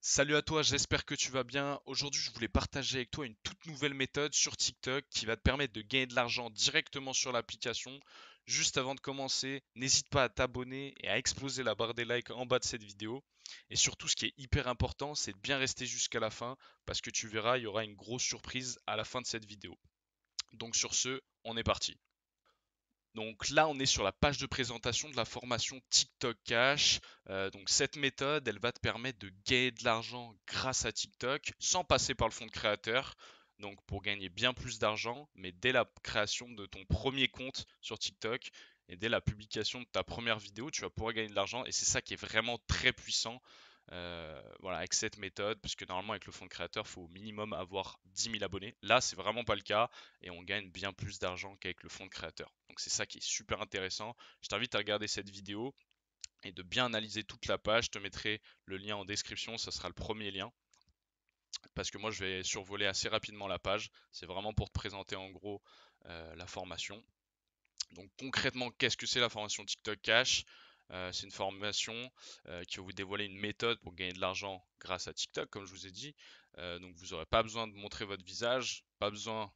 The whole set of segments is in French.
Salut à toi, j'espère que tu vas bien. Aujourd'hui, je voulais partager avec toi une toute nouvelle méthode sur TikTok qui va te permettre de gagner de l'argent directement sur l'application. Juste avant de commencer, n'hésite pas à t'abonner et à exploser la barre des likes en bas de cette vidéo. Et surtout, ce qui est hyper important, c'est de bien rester jusqu'à la fin parce que tu verras, il y aura une grosse surprise à la fin de cette vidéo. Donc sur ce, on est parti. Donc là, on est sur la page de présentation de la formation TikTok Cash. Donc cette méthode, elle va te permettre de gagner de l'argent grâce à TikTok sans passer par le fonds de créateur. Donc pour gagner bien plus d'argent, mais dès la création de ton premier compte sur TikTok et dès la publication de ta première vidéo, tu vas pouvoir gagner de l'argent et c'est ça qui est vraiment très puissant. Voilà, avec cette méthode, parce que normalement avec le fonds de créateur, il faut au minimum avoir 10 000 abonnés. Là, c'est vraiment pas le cas et on gagne bien plus d'argent qu'avec le fonds de créateur. Donc c'est ça qui est super intéressant. Je t'invite à regarder cette vidéo et de bien analyser toute la page. Je te mettrai le lien en description, ça sera le premier lien. Parce que moi je vais survoler assez rapidement la page. C'est vraiment pour te présenter en gros la formation. Donc concrètement, qu'est-ce que c'est la formation TikTok Cash? C'est une formation qui va vous dévoiler une méthode pour gagner de l'argent grâce à TikTok, comme je vous ai dit. Donc vous n'aurez pas besoin de montrer votre visage, pas besoin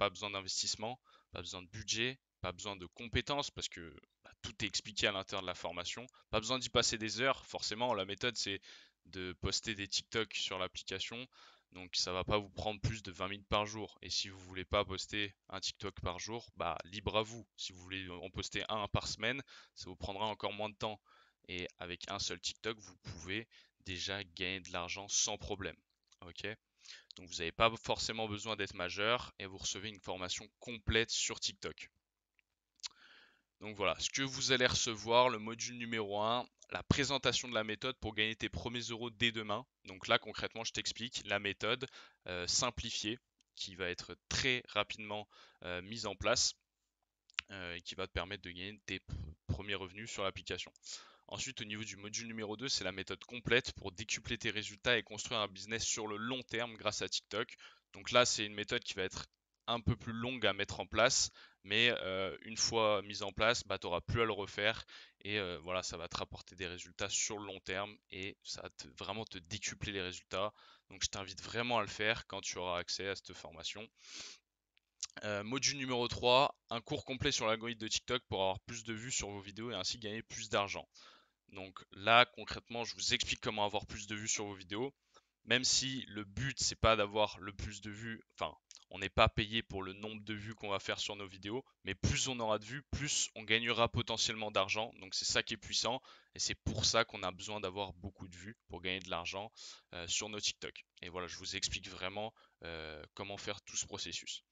d'investissement, pas besoin de budget, pas besoin de compétences parce que tout est expliqué à l'intérieur de la formation. Pas besoin d'y passer des heures. Forcément, la méthode c'est de poster des TikTok sur l'application. Donc ça va pas vous prendre plus de 20 minutes par jour. Et si vous voulez pas poster un TikTok par jour, bah libre à vous. Si vous voulez en poster un par semaine, ça vous prendra encore moins de temps. Et avec un seul TikTok, vous pouvez déjà gagner de l'argent sans problème. Ok? Donc vous n'avez pas forcément besoin d'être majeur et vous recevez une formation complète sur TikTok. Donc voilà, ce que vous allez recevoir, le module numéro 1, la présentation de la méthode pour gagner tes premiers euros dès demain. Donc là, concrètement, je t'explique la méthode simplifiée qui va être très rapidement mise en place et qui va te permettre de gagner tes premiers revenus sur l'application. Ensuite, au niveau du module numéro 2, c'est la méthode complète pour décupler tes résultats et construire un business sur le long terme grâce à TikTok. Donc là, c'est une méthode qui va être un peu plus longue à mettre en place, mais une fois mise en place, bah, tu n'auras plus à le refaire et voilà, ça va te rapporter des résultats sur le long terme et ça va vraiment te décupler les résultats. Donc je t'invite vraiment à le faire quand tu auras accès à cette formation. Module numéro 3, un cours complet sur l'algorithme de TikTok pour avoir plus de vues sur vos vidéos et ainsi gagner plus d'argent. Donc là, concrètement, je vous explique comment avoir plus de vues sur vos vidéos. Même si le but, c'est pas d'avoir le plus de vues, enfin, on n'est pas payé pour le nombre de vues qu'on va faire sur nos vidéos, mais plus on aura de vues, plus on gagnera potentiellement d'argent. Donc c'est ça qui est puissant et c'est pour ça qu'on a besoin d'avoir beaucoup de vues pour gagner de l'argent sur nos TikTok. Et voilà, je vous explique vraiment comment faire tout ce processus.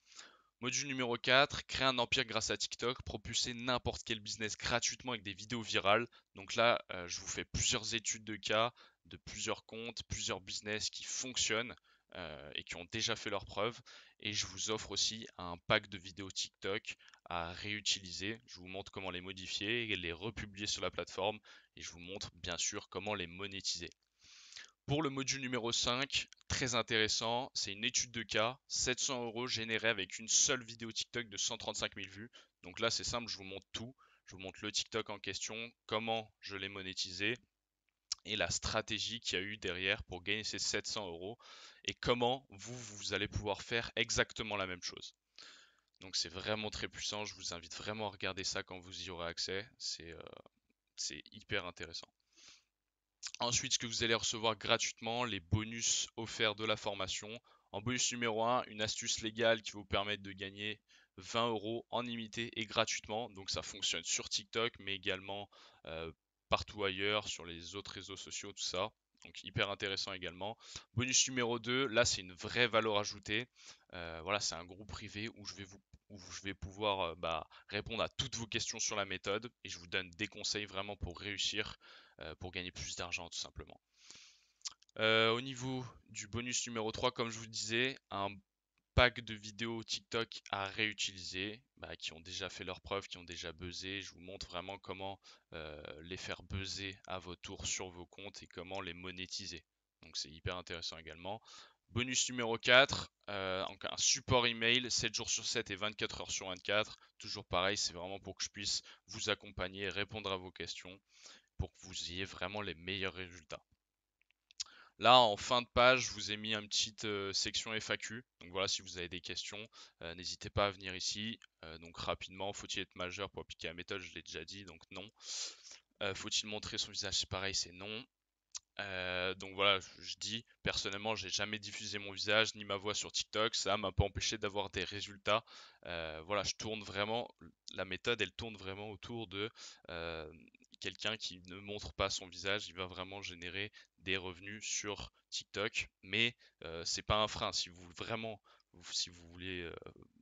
Module numéro 4, créer un empire grâce à TikTok, propulser n'importe quel business gratuitement avec des vidéos virales. Donc là, je vous fais plusieurs études de cas, de plusieurs comptes, plusieurs business qui fonctionnent et qui ont déjà fait leurs preuves. Et je vous offre aussi un pack de vidéos TikTok à réutiliser. Je vous montre comment les modifier et les republier sur la plateforme. Et je vous montre bien sûr comment les monétiser. Pour le module numéro 5, très intéressant, c'est une étude de cas, 700 euros générés avec une seule vidéo TikTok de 135 000 vues. Donc là, c'est simple, je vous montre tout. Je vous montre le TikTok en question, comment je l'ai monétisé et la stratégie qu'il y a eu derrière pour gagner ces 700 euros et comment vous allez pouvoir faire exactement la même chose. Donc c'est vraiment très puissant, je vous invite vraiment à regarder ça quand vous y aurez accès, c'est hyper intéressant. Ensuite, ce que vous allez recevoir gratuitement, les bonus offerts de la formation. En bonus numéro 1, une astuce légale qui va vous permettre de gagner 20 euros en illimité et gratuitement. Donc ça fonctionne sur TikTok, mais également partout ailleurs, sur les autres réseaux sociaux, tout ça. Donc hyper intéressant également. Bonus numéro 2, là c'est une vraie valeur ajoutée. Voilà, c'est un groupe privé où je vais pouvoir répondre à toutes vos questions sur la méthode et je vous donne des conseils vraiment pour réussir, pour gagner plus d'argent tout simplement. Au niveau du bonus numéro 3, comme je vous disais, un pack de vidéos TikTok à réutiliser, qui ont déjà fait leurs preuves, qui ont déjà buzzé. Je vous montre vraiment comment les faire buzzer à votre tour sur vos comptes et comment les monétiser. Donc c'est hyper intéressant également. Bonus numéro 4, un support email 7 jours sur 7 et 24 heures sur 24. Toujours pareil, c'est vraiment pour que je puisse vous accompagner et répondre à vos questions pour que vous ayez vraiment les meilleurs résultats. Là, en fin de page, je vous ai mis une petite section FAQ. Donc voilà, si vous avez des questions, n'hésitez pas à venir ici. Donc rapidement, faut-il être majeur pour appliquer la méthode? Je l'ai déjà dit, donc non. Faut-il montrer son visage? C'est pareil, c'est non. Donc voilà, je dis, personnellement, j'ai jamais diffusé mon visage ni ma voix sur TikTok, ça m'a pas empêché d'avoir des résultats. Voilà, je tourne vraiment, la méthode, elle tourne vraiment autour de euh, quelqu'un qui ne montre pas son visage, il va vraiment générer des revenus sur TikTok, mais c'est pas un frein. Si vous vraiment, si vous voulez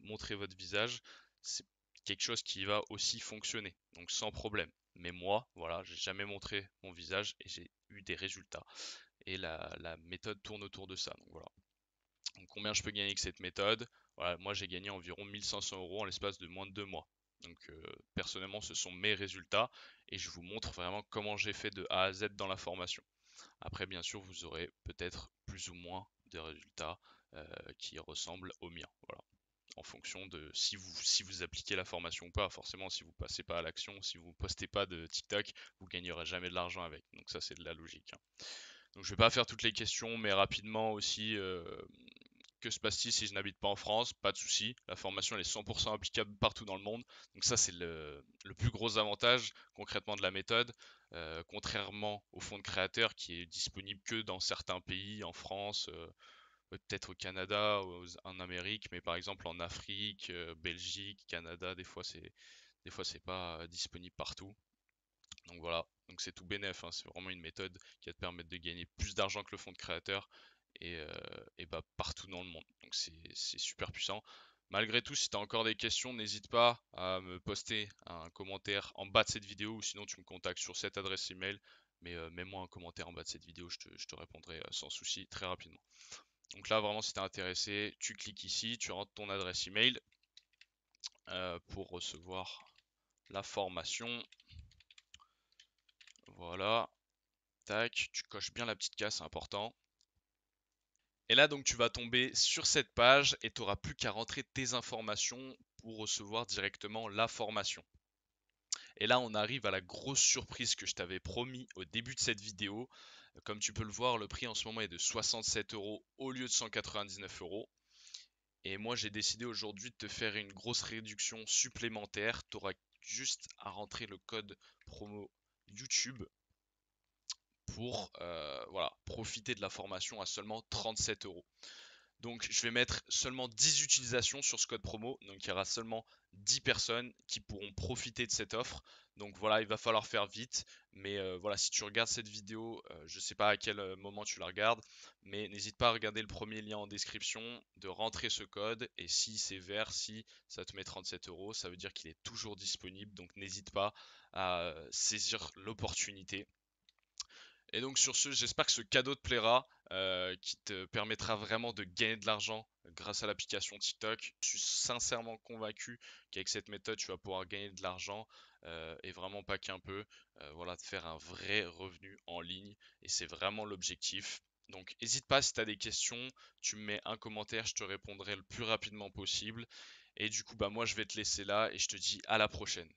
montrer votre visage, c'est quelque chose qui va aussi fonctionner, donc sans problème. Mais moi, voilà, j'ai jamais montré mon visage et j'ai eu des résultats. Et la méthode tourne autour de ça. Donc voilà. Donc combien je peux gagner avec cette méthode? Voilà, moi j'ai gagné environ 1 500 € en l'espace de moins de 2 mois. Donc personnellement, ce sont mes résultats et je vous montre vraiment comment j'ai fait de A à Z dans la formation. Après, bien sûr, vous aurez peut-être plus ou moins de résultats qui ressemblent aux miens. Voilà, en fonction de si vous appliquez la formation ou pas. Forcément, si vous passez pas à l'action, si vous postez pas de TikTok, vous gagnerez jamais de l'argent avec. Donc ça, c'est de la logique, hein. Donc je vais pas faire toutes les questions, mais rapidement aussi, que se passe-t-il si je n'habite pas en France? Pas de souci, la formation elle est 100% applicable partout dans le monde. Donc ça, c'est le plus gros avantage concrètement de la méthode, contrairement au fonds de créateur qui est disponible que dans certains pays, en France, peut-être au Canada, en Amérique, mais par exemple en Afrique, Belgique, Canada, des fois c'est pas disponible partout. Donc voilà, donc c'est tout bénef, hein. C'est vraiment une méthode qui va te permettre de gagner plus d'argent que le fonds de créateur et bah partout dans le monde. Donc c'est super puissant. Malgré tout, si tu as encore des questions, n'hésite pas à me poster un commentaire en bas de cette vidéo ou sinon tu me contactes sur cette adresse email. Mais mets-moi un commentaire en bas de cette vidéo, je te répondrai sans souci très rapidement. Donc là, vraiment, si tu es intéressé, tu cliques ici, tu rentres ton adresse email pour recevoir la formation. Voilà, tac, tu coches bien la petite case, c'est important. Et là, donc, tu vas tomber sur cette page et tu n'auras plus qu'à rentrer tes informations pour recevoir directement la formation. Et là, on arrive à la grosse surprise que je t'avais promis au début de cette vidéo. Comme tu peux le voir, le prix en ce moment est de 67 € au lieu de 199 €. Et moi, j'ai décidé aujourd'hui de te faire une grosse réduction supplémentaire. Tu auras juste à rentrer le code promo YouTube pour voilà, profiter de la formation à seulement 37 €. Donc, je vais mettre seulement 10 utilisations sur ce code promo. Donc, il y aura seulement 10 personnes qui pourront profiter de cette offre. Donc, voilà, il va falloir faire vite. Mais voilà, si tu regardes cette vidéo, je ne sais pas à quel moment tu la regardes, mais n'hésite pas à regarder le premier lien en description, de rentrer ce code. Et si c'est vert, si ça te met 37 €, ça veut dire qu'il est toujours disponible. Donc, n'hésite pas à saisir l'opportunité. Et donc sur ce, j'espère que ce cadeau te plaira, qui te permettra vraiment de gagner de l'argent grâce à l'application TikTok. Je suis sincèrement convaincu qu'avec cette méthode, tu vas pouvoir gagner de l'argent et vraiment pas qu'un peu. Voilà, de faire un vrai revenu en ligne et c'est vraiment l'objectif. Donc n'hésite pas si tu as des questions, tu me mets un commentaire, je te répondrai le plus rapidement possible. Et du coup, bah moi je vais te laisser là et je te dis à la prochaine.